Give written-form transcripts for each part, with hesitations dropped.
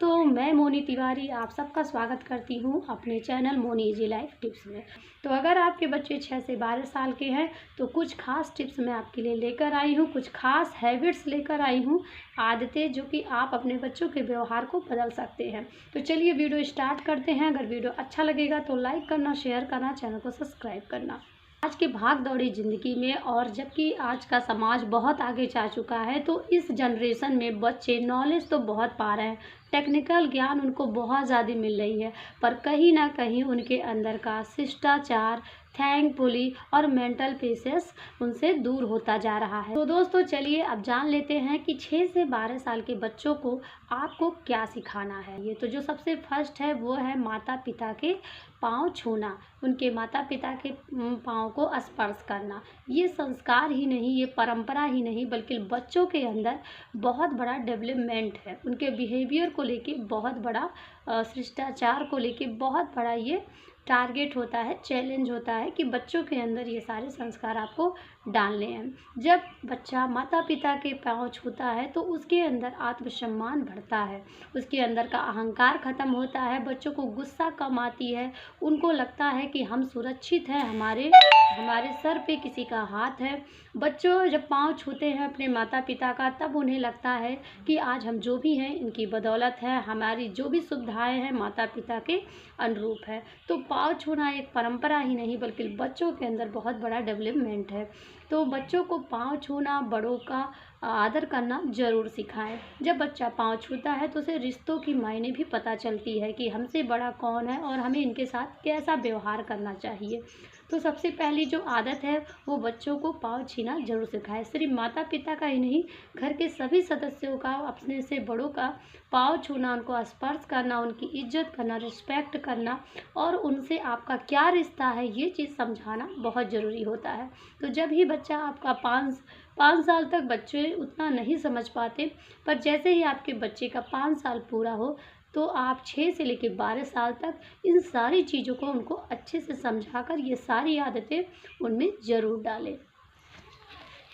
दोस्तों, मैं मोनी तिवारी आप सबका स्वागत करती हूं अपने channel Moni easy life tips में। तो अगर आपके बच्चे 6 से 12 साल के हैं तो कुछ खास टिप्स मैं आपके लिए लेकर आई हूं, कुछ खास हैबिट्स लेकर आई हूं, आदतें जो कि आप अपने बच्चों के व्यवहार को बदल सकते हैं। तो चलिए वीडियो स्टार्ट करते हैं। अगर वीडियो अच्छा लगेगा तो लाइक करना, शेयर करना, चैनल को सब्सक्राइब करना। आज की भाग दौड़ी ज़िंदगी में और जबकि आज का समाज बहुत आगे जा चुका है तो इस जनरेशन में बच्चे नॉलेज तो बहुत पा रहे हैं, टेक्निकल ज्ञान उनको बहुत ज़्यादा मिल रही है, पर कहीं ना कहीं उनके अंदर का शिष्टाचार, थैंकफुली और मेंटल पीसेस उनसे दूर होता जा रहा है। तो दोस्तों चलिए अब जान लेते हैं कि 6 से 12 साल के बच्चों को आपको क्या सिखाना है। ये तो जो सबसे फर्स्ट है वो है माता पिता के पाँव छूना, उनके माता पिता के पाँव को स्पर्श करना। ये संस्कार ही नहीं, ये परंपरा ही नहीं, बल्कि बच्चों के अंदर बहुत बड़ा डेवलपमेंट है। उनके बिहेवियर को लेके बहुत बड़ा, शिष्टाचार को लेके बहुत बड़ा ये टारगेट होता है, चैलेंज होता है कि बच्चों के अंदर ये सारे संस्कार आपको डालने हैं। जब बच्चा माता पिता के पाँव छूता है तो उसके अंदर आत्मसम्मान बढ़ता है, उसके अंदर का अहंकार ख़त्म होता है, बच्चों को गुस्सा कम आती है, उनको लगता है कि हम सुरक्षित हैं, हमारे सर पे किसी का हाथ है। बच्चों जब पाँव छूते हैं अपने माता पिता का तब उन्हें लगता है कि आज हम जो भी हैं इनकी बदौलत है, हमारी जो भी सुविधाएं हैं माता पिता के अनुरूप है। तो पाँव छूना एक परंपरा ही नहीं बल्कि बच्चों के अंदर बहुत बड़ा डेवलपमेंट है। तो बच्चों को पाँव छूना, बड़ों का आदर करना ज़रूर सिखाएं। जब बच्चा पाँव छूता है तो उसे रिश्तों की मायने भी पता चलती है कि हमसे बड़ा कौन है और हमें इनके साथ कैसा व्यवहार करना चाहिए। तो सबसे पहली जो आदत है वो बच्चों को पाँव छूना ज़रूर सिखाएं। सिर्फ माता पिता का ही नहीं, घर के सभी सदस्यों का, अपने से बड़ों का पाँव छूना, उनको स्पर्श करना, उनकी इज्जत करना, रिस्पेक्ट करना और उनसे आपका क्या रिश्ता है ये चीज़ समझाना बहुत ज़रूरी होता है। तो जब ही बच्चा आपका 5 साल तक बच्चे उतना नहीं समझ पाते, पर जैसे ही आपके बच्चे का 5 साल पूरा हो तो आप 6 से लेकर 12 साल तक इन सारी चीज़ों को उनको अच्छे से समझाकर ये सारी आदतें उनमें ज़रूर डालें।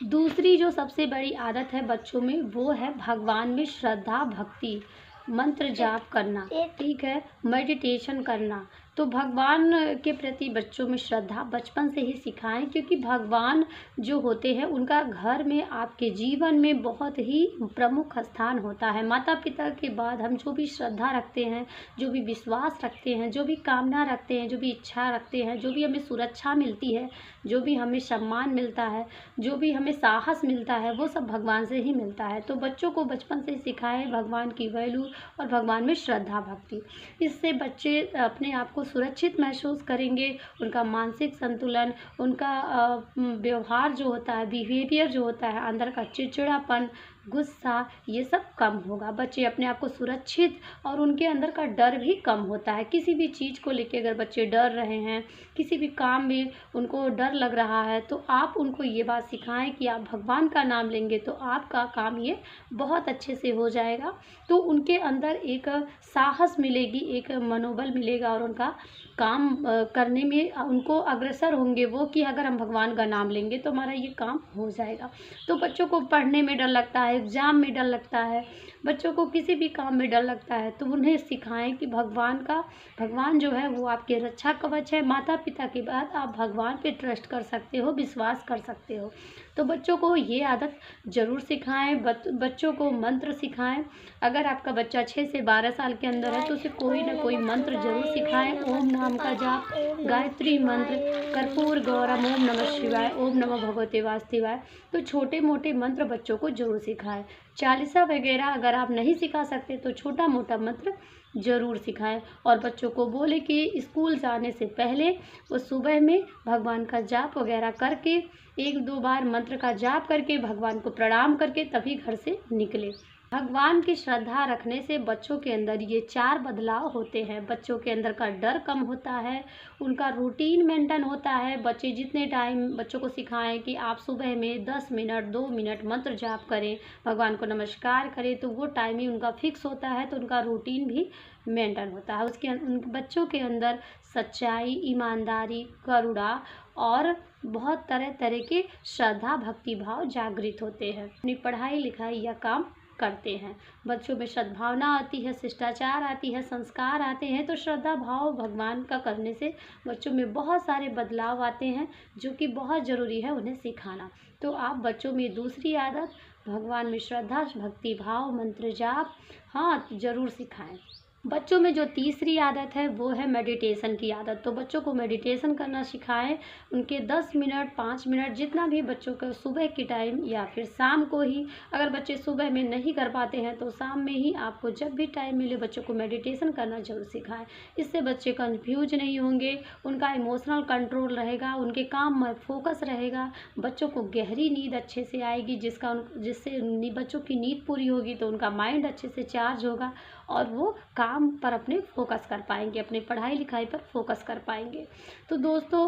दूसरी जो सबसे बड़ी आदत है बच्चों में वो है भगवान में श्रद्धा, भक्ति, मंत्र जाप करना, ठीक है, मेडिटेशन करना। तो भगवान के प्रति बच्चों में श्रद्धा बचपन से ही सिखाएं, क्योंकि भगवान जो होते हैं उनका घर में, आपके जीवन में बहुत ही प्रमुख स्थान होता है। माता पिता के बाद हम जो भी श्रद्धा रखते हैं, जो भी विश्वास रखते हैं, जो भी कामना रखते हैं, जो भी इच्छा रखते हैं, जो भी हमें सुरक्षा मिलती है, जो भी हमें सम्मान मिलता है, जो भी हमें साहस मिलता है, वो सब भगवान से ही मिलता है। तो बच्चों को बचपन से सिखाएं भगवान की वैल्यू और भगवान में श्रद्धा, भक्ति। इससे बच्चे अपने आप को सुरक्षित महसूस करेंगे, उनका मानसिक संतुलन, उनका व्यवहार जो होता है, बिहेवियर जो होता है, अंदर का चिड़चिड़ापन, गुस्सा, ये सब कम होगा। बच्चे अपने आप को सुरक्षित और उनके अंदर का डर भी कम होता है। किसी भी चीज़ को लेके अगर बच्चे डर रहे हैं, किसी भी काम में उनको डर लग रहा है, तो आप उनको ये बात सिखाएं कि आप भगवान का नाम लेंगे तो आपका काम ये बहुत अच्छे से हो जाएगा। तो उनके अंदर एक साहस मिलेगी, एक मनोबल मिलेगा और उनका काम करने में उनको अग्रसर होंगे वो कि अगर हम भगवान का नाम लेंगे तो हमारा ये काम हो जाएगा। तो बच्चों को पढ़ने में डर लगता है, एग्ज़ाम में डर लगता है, बच्चों को किसी भी काम में डर लगता है, तो उन्हें सिखाएं कि भगवान जो है वो आपके रक्षा कवच है। माता पिता के बाद आप भगवान पे ट्रस्ट कर सकते हो, विश्वास कर सकते हो। तो बच्चों को ये आदत ज़रूर सिखाएं। बच्चों को मंत्र सिखाएं। अगर आपका बच्चा 6 से 12 साल के अंदर है तो उसे कोई ना कोई मंत्र ज़रूर सिखाएं। ओम नाम का जाप, गायत्री मंत्र, कर्पूर गौरम, ओम नमः शिवाय, ओम नमः भगवते वासुदेवाय। तो छोटे मोटे मंत्र बच्चों को ज़रूर सिखाएं। चालीसा वगैरह अगर आप नहीं सिखा सकते तो छोटा मोटा मंत्र ज़रूर सिखाएं। और बच्चों को बोले कि स्कूल जाने से पहले वो सुबह में भगवान का जाप वगैरह करके 1-2 बार मंत्र का जाप करके भगवान को प्रणाम करके तभी घर से निकले। भगवान की श्रद्धा रखने से बच्चों के अंदर ये 4 बदलाव होते हैं। बच्चों के अंदर का डर कम होता है, उनका रूटीन मेंटेन होता है। बच्चे जितने टाइम बच्चों को सिखाएं कि आप सुबह में 10 मिनट 2 मिनट मंत्र जाप करें, भगवान को नमस्कार करें, तो वो टाइमिंग उनका फिक्स होता है, तो उनका रूटीन भी मेंटेन होता है। उन बच्चों के अंदर सच्चाई, ईमानदारी, करुणा और बहुत तरह तरह के श्रद्धा, भक्ति भाव जागृत होते हैं। अपनी पढ़ाई लिखाई या काम करते हैं। बच्चों में सद्भावना आती है, शिष्टाचार आती है, संस्कार आते हैं। तो श्रद्धा भाव भगवान का करने से बच्चों में बहुत सारे बदलाव आते हैं, जो कि बहुत ज़रूरी है उन्हें सिखाना। तो आप बच्चों में दूसरी आदत, भगवान में श्रद्धा, भक्ति भाव, मंत्र जाप, हाँ, ज़रूर सिखाएं। बच्चों में जो तीसरी आदत है वो है मेडिटेशन की आदत। तो बच्चों को मेडिटेशन करना सिखाएं। उनके 10 मिनट 5 मिनट जितना भी बच्चों का सुबह के टाइम या फिर शाम को ही, अगर बच्चे सुबह में नहीं कर पाते हैं तो शाम में ही आपको जब भी टाइम मिले बच्चों को मेडिटेशन करना जरूर सिखाएं। इससे बच्चे कंफ्यूज नहीं होंगे, उनका इमोशनल कंट्रोल रहेगा, उनके काम में फोकस रहेगा, बच्चों को गहरी नींद अच्छे से आएगी, जिससे बच्चों की नींद पूरी होगी तो उनका माइंड अच्छे से चार्ज होगा और वो काम पर अपने फोकस कर पाएंगे, अपने पढ़ाई लिखाई पर फोकस कर पाएंगे। तो दोस्तों,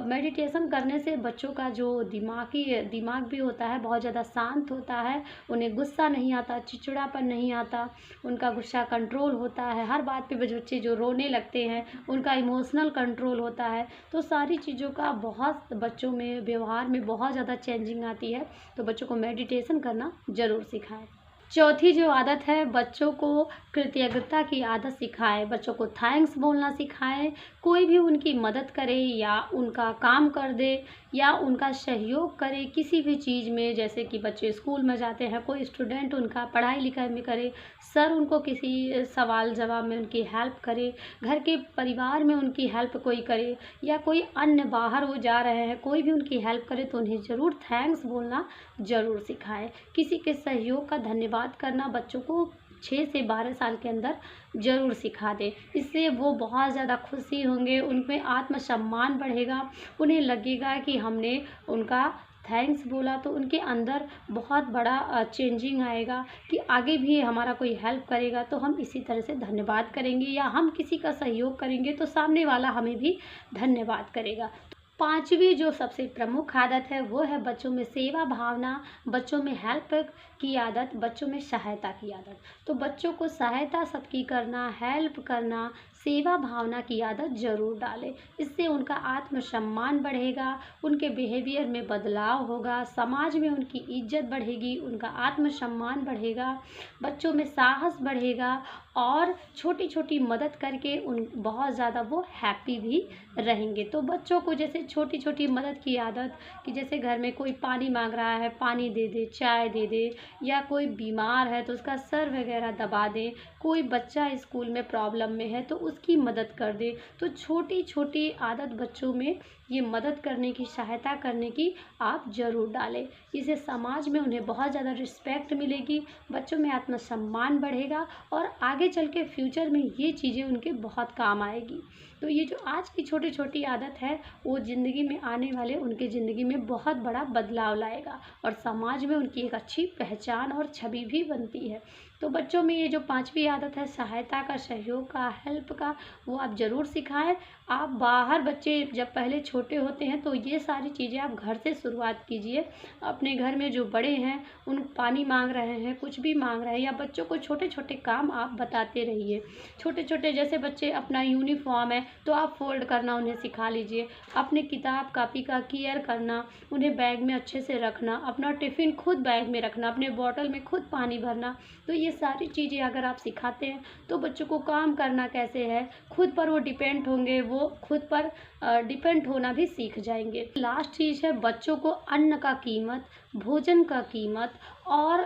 मेडिटेशन करने से बच्चों का जो दिमाग भी होता है बहुत ज़्यादा शांत होता है। उन्हें गुस्सा नहीं आता, चिड़चिड़ापन नहीं आता, उनका गुस्सा कंट्रोल होता है। हर बात पे बच्चे जो रोने लगते हैं उनका इमोशनल कंट्रोल होता है। तो सारी चीज़ों का बहुत बच्चों में व्यवहार में बहुत ज़्यादा चेंजिंग आती है। तो बच्चों को मेडिटेशन करना ज़रूर सिखाएं। चौथी जो आदत है, बच्चों को कृतज्ञता की आदत सिखाएं। बच्चों को थैंक्स बोलना सिखाएं। कोई भी उनकी मदद करे या उनका काम कर दे या उनका सहयोग करे किसी भी चीज़ में, जैसे कि बच्चे स्कूल में जाते हैं, कोई स्टूडेंट उनका पढ़ाई लिखाई में करे, सर उनको किसी सवाल जवाब में उनकी हेल्प करे, घर के परिवार में उनकी हेल्प कोई करे, या कोई अन्य बाहर वो जा रहे हैं कोई भी उनकी हेल्प करे तो उन्हें ज़रूर थैंक्स बोलना ज़रूर सिखाएं। किसी के सहयोग का धन्यवाद करना बच्चों को 6 से 12 साल के अंदर ज़रूर सिखा दें। इससे वो बहुत ज़्यादा खुशी होंगे, उनमें आत्मसम्मान बढ़ेगा, उन्हें लगेगा कि हमने उनका थैंक्स बोला तो उनके अंदर बहुत बड़ा चेंजिंग आएगा कि आगे भी हमारा कोई हेल्प करेगा तो हम इसी तरह से धन्यवाद करेंगे, या हम किसी का सहयोग करेंगे तो सामने वाला हमें भी धन्यवाद करेगा। पांचवी जो सबसे प्रमुख आदत है वो है बच्चों में सेवा भावना, बच्चों में हेल्प की आदत, बच्चों में सहायता की आदत। तो बच्चों को सहायता सबकी करना, हेल्प करना, सेवा भावना की आदत जरूर डालें। इससे उनका आत्मसम्मान बढ़ेगा, उनके बिहेवियर में बदलाव होगा, समाज में उनकी इज्जत बढ़ेगी, उनका आत्मसम्मान बढ़ेगा, बच्चों में साहस बढ़ेगा और छोटी छोटी मदद करके बहुत ज़्यादा वो हैप्पी भी रहेंगे। तो बच्चों को जैसे छोटी छोटी मदद की आदत, कि जैसे घर में कोई पानी मांग रहा है, पानी दे दे, चाय दे दे, या कोई बीमार है तो उसका सर वगैरह दबा दे, कोई बच्चा स्कूल में प्रॉब्लम में है तो उसकी मदद कर दे। तो छोटी छोटी आदत बच्चों में ये मदद करने की, सहायता करने की आप ज़रूर डालें। इससे समाज में उन्हें बहुत ज़्यादा रिस्पेक्ट मिलेगी, बच्चों में आत्मसम्मान बढ़ेगा और आगे चल के फ्यूचर में ये चीज़ें उनके बहुत काम आएगी। तो ये जो आज की छोटी छोटी आदत है वो ज़िंदगी में आने वाले उनके ज़िंदगी में बहुत बड़ा बदलाव लाएगा और समाज में उनकी एक अच्छी पहचान और छवि भी बनती है। तो बच्चों में ये जो पांचवी आदत है सहायता का, सहयोग का, हेल्प का, वो आप ज़रूर सिखाएं। आप बाहर, बच्चे जब पहले छोटे होते हैं तो ये सारी चीज़ें आप घर से शुरुआत कीजिए। अपने घर में जो बड़े हैं उन पानी मांग रहे हैं, कुछ भी मांग रहे हैं, या बच्चों को छोटे छोटे काम आप बताते रहिए। छोटे छोटे जैसे बच्चे अपना यूनिफॉर्म है तो आप फोल्ड करना उन्हें सिखा लीजिए, अपने किताब कापी का केयर करना, उन्हें बैग में अच्छे से रखना, अपना टिफ़िन खुद बैग में रखना, अपने बॉटल में खुद पानी भरना। तो ये सारी चीज़ें अगर आप सिखाते हैं तो बच्चों को काम करना कैसे है, खुद पर वो डिपेंड होंगे, वो खुद पर डिपेंड होना भी सीख जाएंगे। लास्ट चीज़ है बच्चों को अन्न का कीमत, भोजन का कीमत और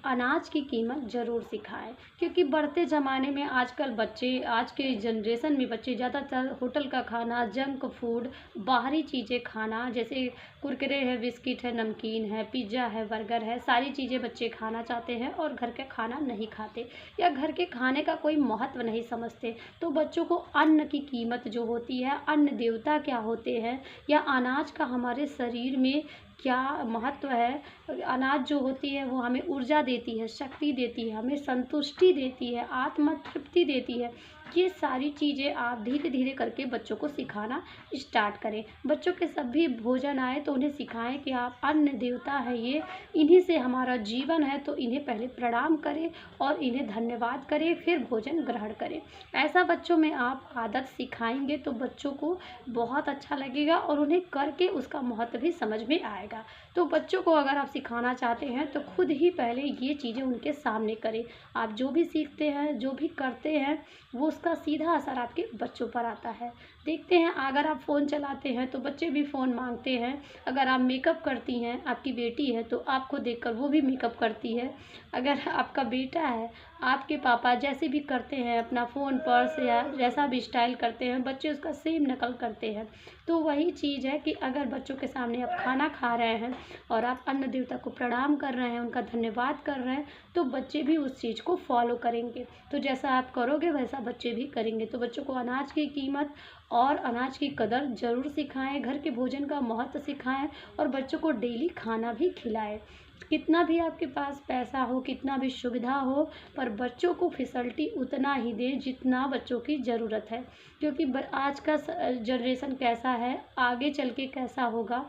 अनाज की कीमत ज़रूर सिखाएं। क्योंकि बढ़ते ज़माने में आजकल बच्चे, आज के जनरेशन में बच्चे ज़्यादातर होटल का खाना, जंक फूड, बाहरी चीज़ें खाना, जैसे कुरकुरे है, बिस्किट है, नमकीन है, पिज़्ज़ा है, बर्गर है, सारी चीज़ें बच्चे खाना चाहते हैं और घर का खाना नहीं खाते या घर के खाने का कोई महत्व नहीं समझते। तो बच्चों को अन्न की कीमत जो होती है, अन्न देवता क्या होते हैं, या अनाज का हमारे शरीर में क्या महत्व है, अनाज जो होती है वो हमें ऊर्जा देती है, शक्ति देती है, हमें संतुष्टि देती है, आत्म तृप्ति देती है। ये सारी चीज़ें आप धीरे धीरे करके बच्चों को सिखाना स्टार्ट करें। बच्चों के सभी भोजन आए तो उन्हें सिखाएं कि आप अन्न देवता है, ये इन्हीं से हमारा जीवन है, तो इन्हें पहले प्रणाम करें और इन्हें धन्यवाद करें, फिर भोजन ग्रहण करें। ऐसा बच्चों में आप आदत सिखाएंगे तो बच्चों को बहुत अच्छा लगेगा और उन्हें करके उसका महत्व भी समझ में आएगा। तो तो बच्चों को अगर आप सिखाना चाहते हैं तो खुद ही पहले ये चीज़ें उनके सामने करें। आप जो भी सीखते हैं, जो भी करते हैं, वो उसका सीधा असर आपके बच्चों पर आता है। देखते हैं, अगर आप फ़ोन चलाते हैं तो बच्चे भी फ़ोन मांगते हैं। अगर आप मेकअप करती हैं, आपकी बेटी है तो आपको देखकर वो भी मेकअप करती है। अगर आपका बेटा है, आपके पापा जैसे भी करते हैं अपना फ़ोन, पर्स या जैसा भी स्टाइल करते हैं, बच्चे उसका सेम नकल करते हैं। तो वही चीज़ है कि अगर बच्चों के सामने आप खाना खा रहे हैं और आप अन्न देवता को प्रणाम कर रहे हैं, उनका धन्यवाद कर रहे हैं, तो बच्चे भी उस चीज़ को फॉलो करेंगे। तो जैसा आप करोगे वैसा बच्चे भी करेंगे। तो बच्चों को अनाज की कीमत और अनाज की कदर ज़रूर सिखाएं, घर के भोजन का महत्व सिखाएं और बच्चों को डेली खाना भी खिलाएं। कितना भी आपके पास पैसा हो, कितना भी सुविधा हो, पर बच्चों को फैसिलिटी उतना ही दें जितना बच्चों की ज़रूरत है। क्योंकि आज का जनरेशन कैसा है, आगे चल के कैसा होगा,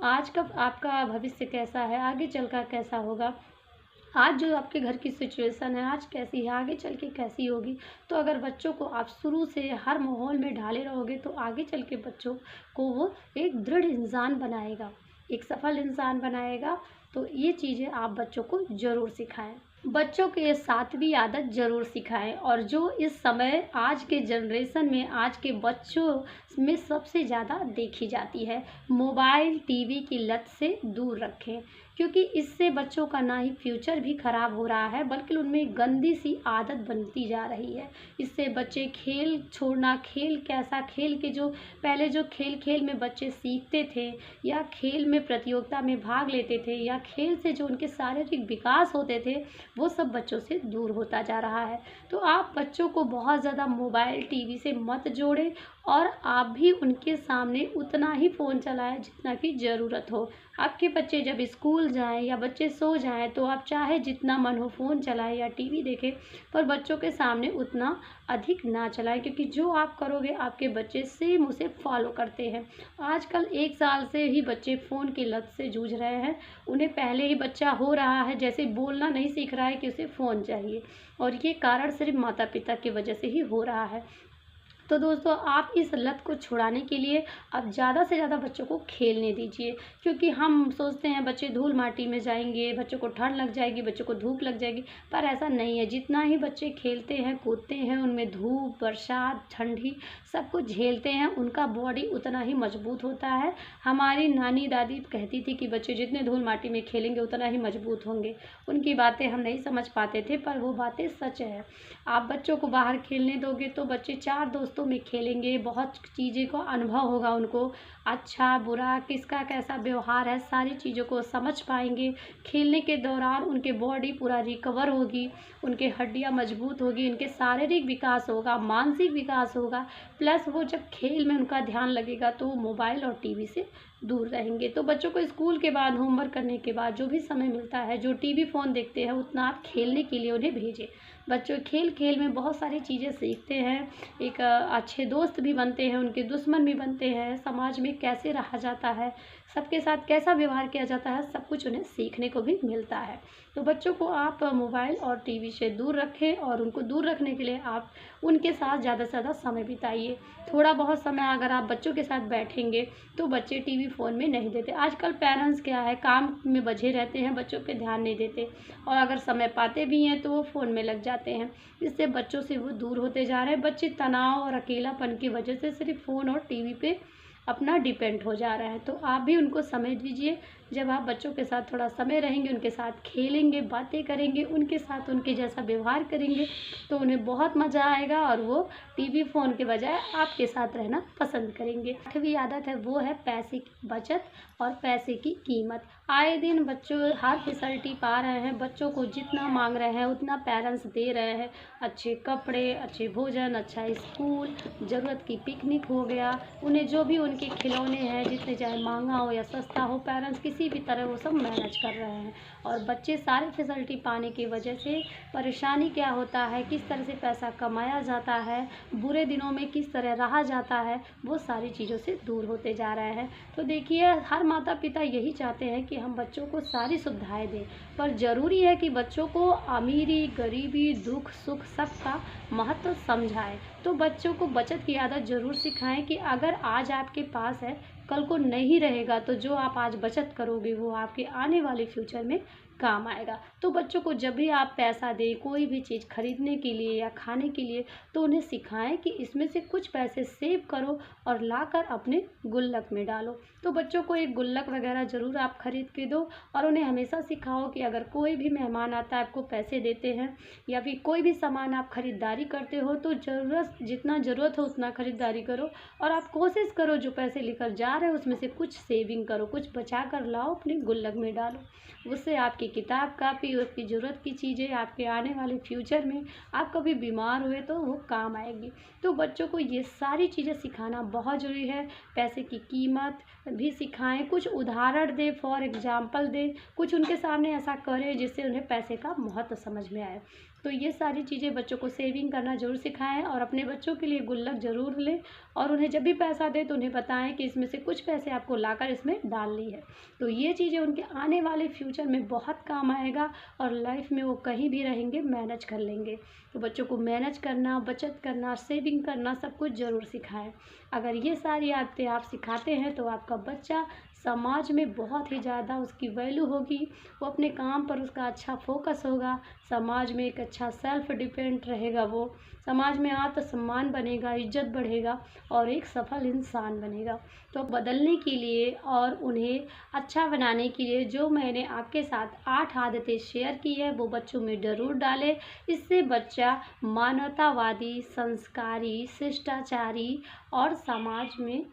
आज का आपका भविष्य कैसा है, आगे चल कर कैसा होगा, आज जो आपके घर की सिचुएशन है आज कैसी है, आगे चल के कैसी होगी। तो अगर बच्चों को आप शुरू से हर माहौल में ढाले रहोगे तो आगे चल के बच्चों को वो एक दृढ़ इंसान बनाएगा, एक सफल इंसान बनाएगा। तो ये चीज़ें आप बच्चों को ज़रूर सिखाएं। बच्चों को ये 7वीं आदत ज़रूर सिखाएं, और जो इस समय आज के जनरेशन में आज के बच्चों में सबसे ज़्यादा देखी जाती है, मोबाइल टीवी की लत से दूर रखें। क्योंकि इससे बच्चों का ना ही फ्यूचर भी ख़राब हो रहा है बल्कि उनमें गंदी सी आदत बनती जा रही है। इससे बच्चे खेल छोड़ना, खेल कैसा, खेल के जो पहले जो खेल में बच्चे सीखते थे या खेल में प्रतियोगिता में भाग लेते थे या खेल से जो उनके शारीरिक विकास होते थे, वो सब बच्चों से दूर होता जा रहा है। तो आप बच्चों को बहुत ज़्यादा मोबाइल टीवी से मत जोड़ें और आप भी उनके सामने उतना ही फ़ोन चलाएं जितना की ज़रूरत हो। आपके बच्चे जब स्कूल जाएं या बच्चे सो जाएं तो आप चाहे जितना मन हो फ़ोन चलाएं या टीवी देखें, पर बच्चों के सामने उतना अधिक ना चलाएं, क्योंकि जो आप करोगे आपके बच्चे सेम उसे फॉलो करते हैं। आजकल 1 साल से ही बच्चे फ़ोन की लत से जूझ रहे हैं। उन्हें पहले ही बच्चा हो रहा है, जैसे बोलना नहीं सीख रहा है कि उसे फ़ोन चाहिए, और ये कारण सिर्फ माता पिता की वजह से ही हो रहा है। तो दोस्तों, आप इस लत को छुड़ाने के लिए आप ज़्यादा से ज़्यादा बच्चों को खेलने दीजिए। क्योंकि हम सोचते हैं बच्चे धूल माटी में जाएंगे, बच्चों को ठंड लग जाएगी, बच्चों को धूप लग जाएगी, पर ऐसा नहीं है। जितना ही बच्चे खेलते हैं कूदते हैं, उनमें धूप, बरसात, ठंडी सब कुछ झेलते हैं, उनका बॉडी उतना ही मजबूत होता है। हमारी नानी दादी कहती थी कि बच्चे जितने धूल माटी में खेलेंगे उतना ही मजबूत होंगे। उनकी बातें हम नहीं समझ पाते थे, पर वो बातें सच है। आप बच्चों को बाहर खेलने दोगे तो बच्चे 4 दोस्तों में खेलेंगे, बहुत चीज़ें को अनुभव होगा उनको, अच्छा बुरा किसका कैसा व्यवहार है, सारी चीज़ों को समझ पाएंगे। खेलने के दौरान उनके बॉडी पूरा रिकवर होगी, उनके हड्डियां मजबूत होगी, उनके शारीरिक विकास होगा, मानसिक विकास होगा, प्लस वो जब खेल में उनका ध्यान लगेगा तो वो मोबाइल और टीवी से दूर रहेंगे। तो बच्चों को स्कूल के बाद, होमवर्क करने के बाद जो भी समय मिलता है, जो टीवी फ़ोन देखते हैं, उतना आप खेलने के लिए उन्हें भेजें। बच्चों खेल खेल में बहुत सारी चीज़ें सीखते हैं, एक अच्छे दोस्त भी बनते हैं, उनके दुश्मन भी बनते हैं, समाज में कैसे रहा जाता है, सबके साथ कैसा व्यवहार किया जाता है, सब कुछ उन्हें सीखने को भी मिलता है। तो बच्चों को आप मोबाइल और टीवी से दूर रखें, और उनको दूर रखने के लिए आप उनके साथ ज़्यादा से ज़्यादा समय बिताइए। थोड़ा बहुत समय अगर आप बच्चों के साथ बैठेंगे तो बच्चे टीवी फ़ोन में नहीं देते। आजकल पेरेंट्स क्या है, काम में बझे रहते हैं, बच्चों पे ध्यान नहीं देते, और अगर समय पाते भी हैं तो वो फ़ोन में लग जाते हैं। इससे बच्चों से वो दूर होते जा रहे हैं। बच्चे तनाव और अकेलापन की वजह से सिर्फ फ़ोन और टीवी पे अपना डिपेंड हो जा रहा है। तो आप भी उनको समय दीजिए। जब आप बच्चों के साथ थोड़ा समय रहेंगे, उनके साथ खेलेंगे, बातें करेंगे, उनके साथ उनके जैसा व्यवहार करेंगे, तो उन्हें बहुत मज़ा आएगा और वो टीवी फ़ोन के बजाय आपके साथ रहना पसंद करेंगे। 8वीं आदत है वो है पैसे की बचत और पैसे की कीमत। आए दिन बच्चों हर फैसिलिटी पा रहे हैं, बच्चों को जितना मांग रहे हैं उतना पेरेंट्स दे रहे हैं। अच्छे कपड़े, अच्छे भोजन, अच्छा स्कूल, ज़रूरत की पिकनिक हो गया, उन्हें जो भी उनके खिलौने हैं, जितने चाहे महंगा हो या सस्ता हो, पेरेंट्स किसी भी तरह वो सब मैनेज कर रहे हैं। और बच्चे सारी फैसिलिटी पाने की वजह से परेशानी क्या होता है, किस तरह से पैसा कमाया जाता है, बुरे दिनों में किस तरह रहा जाता है, वो सारी चीज़ों से दूर होते जा रहे हैं। तो देखिए, हर माता पिता यही चाहते हैं कि हम बच्चों को सारी सुविधाएं दें, पर ज़रूरी है कि बच्चों को अमीरी, गरीबी, दुख सुख सबका महत्व समझाएं। तो बच्चों को बचत की आदत ज़रूर सिखाएं कि अगर आज आपके पास है कल को नहीं रहेगा तो जो आप आज बचत करोगे वो आपके आने वाले फ्यूचर में काम आएगा। तो बच्चों को जब भी आप पैसा दें कोई भी चीज़ खरीदने के लिए या खाने के लिए, तो उन्हें सिखाएं कि इसमें से कुछ पैसे सेव करो और लाकर अपने गुल्लक में डालो। तो बच्चों को एक गुल्लक वगैरह ज़रूर आप खरीद के दो और उन्हें हमेशा सिखाओ कि अगर कोई भी मेहमान आता है, आपको पैसे देते हैं या फिर कोई भी सामान आप खरीदारी करते हो, तो जितना ज़रूरत हो उतना खरीदारी करो और आप कोशिश करो जो पैसे लेकर जा रहे हो उसमें से कुछ सेविंग करो, कुछ बचा कर लाओ, अपने गुल्लक में डालो। उससे आपकी किताब कापी, उसकी ज़रूरत की चीज़ें आपके आने वाले फ्यूचर में आप कभी बीमार हुए तो वो काम आएगी। तो बच्चों को ये सारी चीज़ें सिखाना बहुत ज़रूरी है। पैसे की कीमत भी सिखाएं, कुछ उदाहरण दें, फॉर एग्जाम्पल दें, कुछ उनके सामने ऐसा करें जिससे उन्हें पैसे का महत्व समझ में आए। तो ये सारी चीज़ें बच्चों को सेविंग करना ज़रूर सिखाएं और अपने बच्चों के लिए गुल्लक ज़रूर लें और उन्हें जब भी पैसा दें तो उन्हें बताएं कि इसमें से कुछ पैसे आपको लाकर इसमें डालनी है। तो ये चीज़ें उनके आने वाले फ्यूचर में बहुत काम आएगा और लाइफ में वो कहीं भी रहेंगे मैनेज कर लेंगे। तो बच्चों को मैनेज करना, बचत करना, सेविंग करना सब कुछ ज़रूर सिखाएं। अगर ये सारी आदतें आप सिखाते हैं तो आपका बच्चा समाज में बहुत ही ज़्यादा उसकी वैल्यू होगी, वो अपने काम पर उसका अच्छा फोकस होगा, समाज में एक अच्छा सेल्फ डिपेंड रहेगा, वो समाज में आत्मसम्मान बनेगा, इज्जत बढ़ेगा और एक सफल इंसान बनेगा। तो बदलने के लिए और उन्हें अच्छा बनाने के लिए जो मैंने आपके साथ 8 आदतें शेयर की है वो बच्चों में ज़रूर डालें। इससे बच्चा मानवतावादी, संस्कारी, शिष्टाचारी और समाज में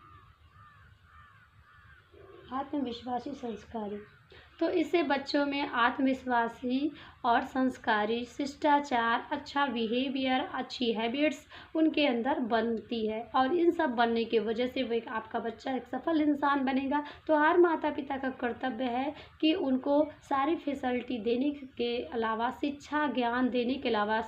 आत्मविश्वासी, संस्कारी, तो इससे बच्चों में आत्मविश्वासी और संस्कारी, शिष्टाचार, अच्छा बिहेवियर, अच्छी हैबिट्स उनके अंदर बनती है और इन सब बनने की वजह से वो एक आपका बच्चा एक सफल इंसान बनेगा। तो हर माता पिता का कर्तव्य है कि उनको सारी फैसिलिटी देने के अलावा, शिक्षा ज्ञान देने के अलावा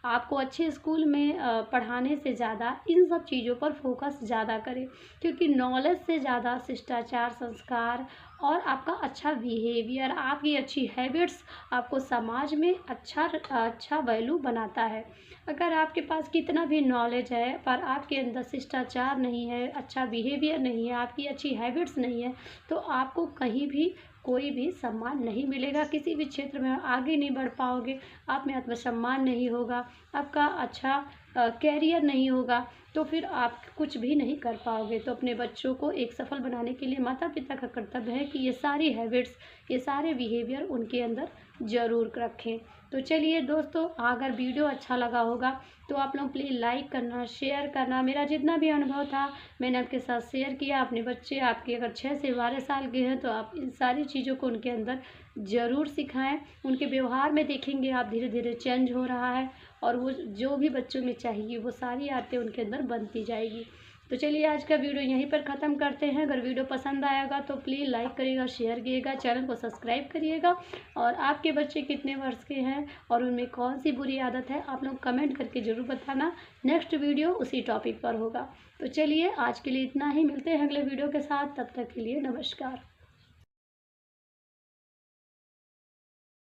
आपको अच्छे स्कूल में पढ़ाने से ज़्यादा इन सब चीज़ों पर फोकस ज़्यादा करें, क्योंकि नॉलेज से ज़्यादा शिष्टाचार, संस्कार और आपका अच्छा बिहेवियर, आपकी अच्छी हैबिट्स आपको समाज में अच्छा वैल्यू बनाता है। अगर आपके पास कितना भी नॉलेज है पर आपके अंदर शिष्टाचार नहीं है, अच्छा बिहेवियर नहीं है, आपकी अच्छी हैबिट्स नहीं है, तो आपको कहीं भी कोई भी सम्मान नहीं मिलेगा, किसी भी क्षेत्र में आगे नहीं बढ़ पाओगे, आप में आत्मसम्मान नहीं होगा, आपका अच्छा कैरियर नहीं होगा, तो फिर आप कुछ भी नहीं कर पाओगे। तो अपने बच्चों को एक सफल बनाने के लिए माता पिता का कर्तव्य है कि ये सारी हैबिट्स, ये सारे बिहेवियर उनके अंदर ज़रूर रखें। तो चलिए दोस्तों, अगर वीडियो अच्छा लगा होगा तो आप लोग प्लीज़ लाइक करना, शेयर करना। मेरा जितना भी अनुभव था मैंने आपके साथ शेयर किया। अपने बच्चे आपके अगर 6 से 12 साल के हैं तो आप इन सारी चीज़ों को उनके अंदर ज़रूर सिखाएं। उनके व्यवहार में देखेंगे आप धीरे धीरे चेंज हो रहा है और वो जो भी बच्चों में चाहिए वो सारी आदतें उनके अंदर बनती जाएगी। तो चलिए आज का वीडियो यहीं पर ख़त्म करते हैं। अगर वीडियो पसंद आएगा तो प्लीज़ लाइक करिएगा, शेयर करिएगा, चैनल को सब्सक्राइब करिएगा और आपके बच्चे कितने वर्ष के हैं और उनमें कौन सी बुरी आदत है आप लोग कमेंट करके ज़रूर बताना। नेक्स्ट वीडियो उसी टॉपिक पर होगा। तो चलिए आज के लिए इतना ही, मिलते हैं अगले वीडियो के साथ, तब तक के लिए नमस्कार।